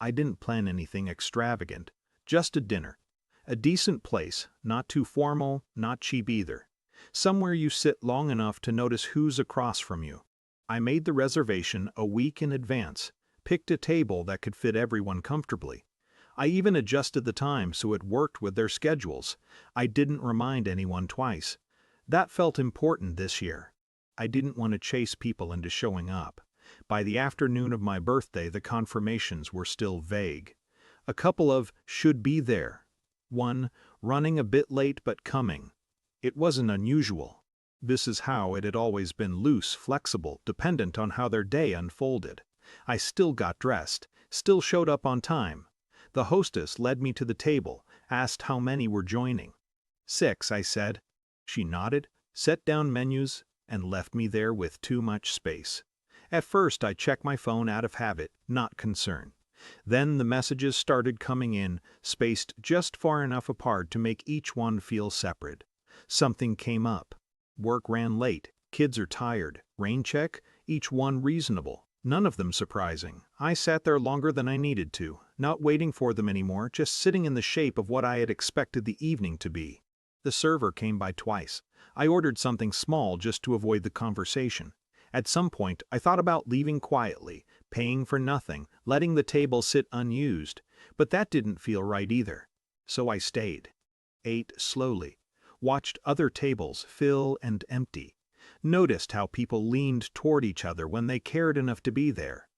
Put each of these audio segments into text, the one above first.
I didn't plan anything extravagant, just a dinner. A decent place, not too formal, not cheap either. Somewhere you sit long enough to notice who's across from you. I made the reservation a week in advance, picked a table that could fit everyone comfortably. I even adjusted the time so it worked with their schedules. I didn't remind anyone twice. That felt important this year. I didn't want to chase people into showing up. By the afternoon of my birthday, the confirmations were still vague. A couple of "should be there." One, running a bit late but coming. It wasn't unusual. This is how it had always been: loose, flexible, dependent on how their day unfolded. I still got dressed, still showed up on time. The hostess led me to the table, asked how many were joining. 6, I said. She nodded, set down menus, and left me there with too much space. At first I checked my phone out of habit, not concern. Then the messages started coming in, spaced just far enough apart to make each one feel separate. Something came up. Work ran late, kids are tired, rain check, each one reasonable, none of them surprising. I sat there longer than I needed to, not waiting for them anymore, just sitting in the shape of what I had expected the evening to be. The server came by twice. I ordered something small just to avoid the conversation. At some point, I thought about leaving quietly, paying for nothing, letting the table sit unused, but that didn't feel right either. So I stayed. Ate slowly. Watched other tables fill and empty. Noticed how people leaned toward each other when they cared enough to be there.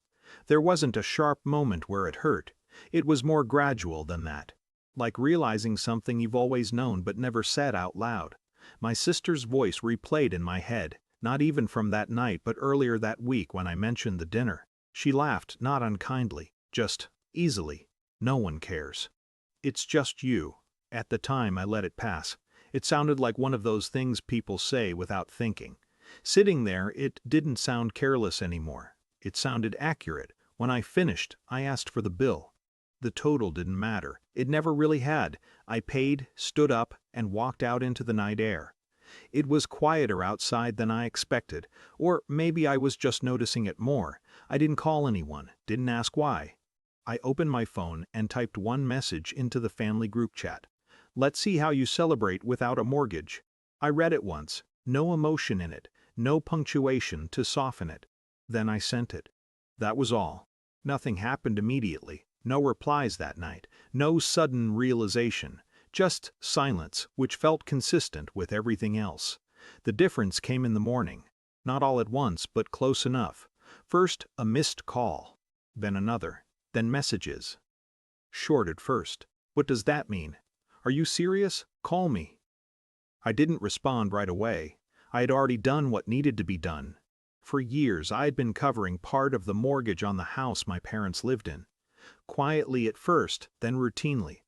There wasn't a sharp moment where it hurt. It was more gradual than that. Like realizing something you've always known but never said out loud. My sister's voice replayed in my head, not even from that night but earlier that week when I mentioned the dinner. She laughed, not unkindly, just easily. No one cares. It's just you. At the time I let it pass. It sounded like one of those things people say without thinking. Sitting there, it didn't sound careless anymore. It sounded accurate. When I finished, I asked for the bill. The total didn't matter. It never really had. I paid, stood up, and walked out into the night air. It was quieter outside than I expected, or maybe I was just noticing it more. I didn't call anyone, didn't ask why. I opened my phone and typed one message into the family group chat. Let's see how you celebrate without a mortgage. I read it once, no emotion in it, no punctuation to soften it. Then I sent it. That was all. Nothing happened immediately, no replies that night, no sudden realization, just silence which felt consistent with everything else. The difference came in the morning, not all at once but close enough. First a missed call, then another, then messages. Short at first. What does that mean? Are you serious? Call me. I didn't respond right away. I had already done what needed to be done. For years I had been covering part of the mortgage on the house my parents lived in. Quietly at first, then routinely.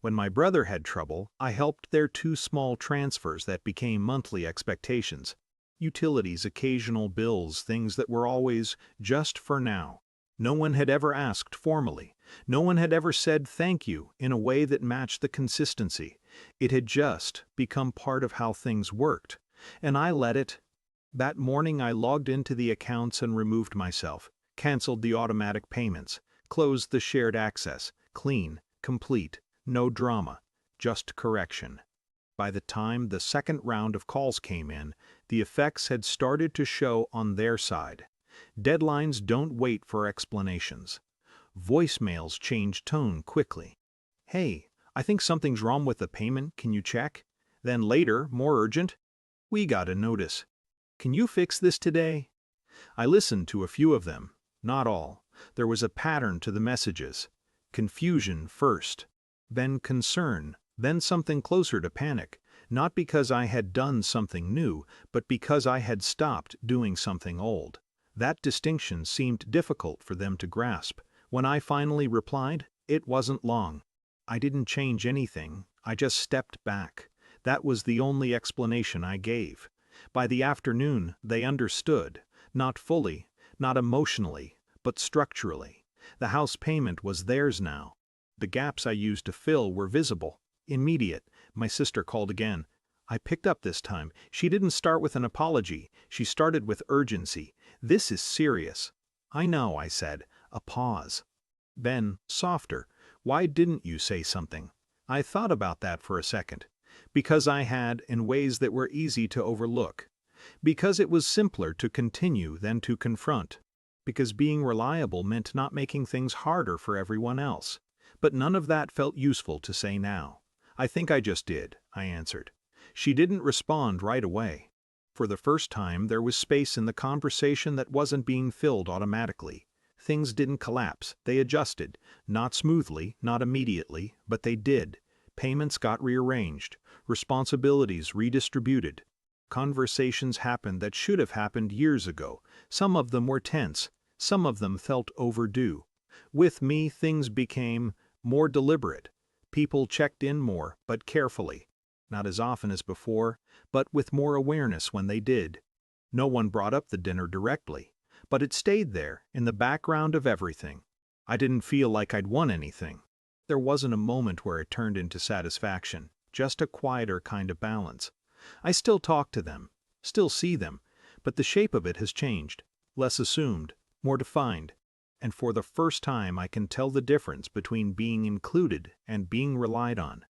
When my brother had trouble, I helped their 2 small transfers that became monthly expectations. Utilities, occasional bills, things that were always just for now. No one had ever asked formally. No one had ever said thank you in a way that matched the consistency. It had just become part of how things worked. And I let it. That morning I logged into the accounts and removed myself, canceled the automatic payments, closed the shared access, clean, complete, no drama, just correction. By the time the second round of calls came in, the effects had started to show on their side. Deadlines don't wait for explanations. Voicemails change tone quickly. Hey, I think something's wrong with the payment, can you check? Then later, more urgent, we got a notice. Can you fix this today? I listened to a few of them, not all. There was a pattern to the messages. Confusion first, then concern, then something closer to panic, not because I had done something new, but because I had stopped doing something old. That distinction seemed difficult for them to grasp. When I finally replied, it wasn't long. I didn't change anything, I just stepped back. That was the only explanation I gave. By the afternoon, they understood, not fully, not emotionally, but structurally. The house payment was theirs now. The gaps I used to fill were visible, immediate. My sister called again. I picked up this time. She didn't start with an apology. She started with urgency. This is serious. I know, I said. A pause. Ben, softer. Why didn't you say something? I thought about that for a second. Because I had, in ways that were easy to overlook. Because it was simpler to continue than to confront. Because being reliable meant not making things harder for everyone else. But none of that felt useful to say now. I think I just did, I answered. She didn't respond right away. For the first time, there was space in the conversation that wasn't being filled automatically. Things didn't collapse, they adjusted. Not smoothly, not immediately, but they did. Payments got rearranged, responsibilities redistributed. Conversations happened that should have happened years ago. Some of them were tense, some of them felt overdue. With me, things became more deliberate. People checked in more, but carefully. Not as often as before, but with more awareness when they did. No one brought up the dinner directly, but it stayed there, in the background of everything. I didn't feel like I'd won anything. There wasn't a moment where it turned into satisfaction, just a quieter kind of balance. I still talk to them, still see them, but the shape of it has changed, less assumed, more defined. And for the first time I can tell the difference between being included and being relied on.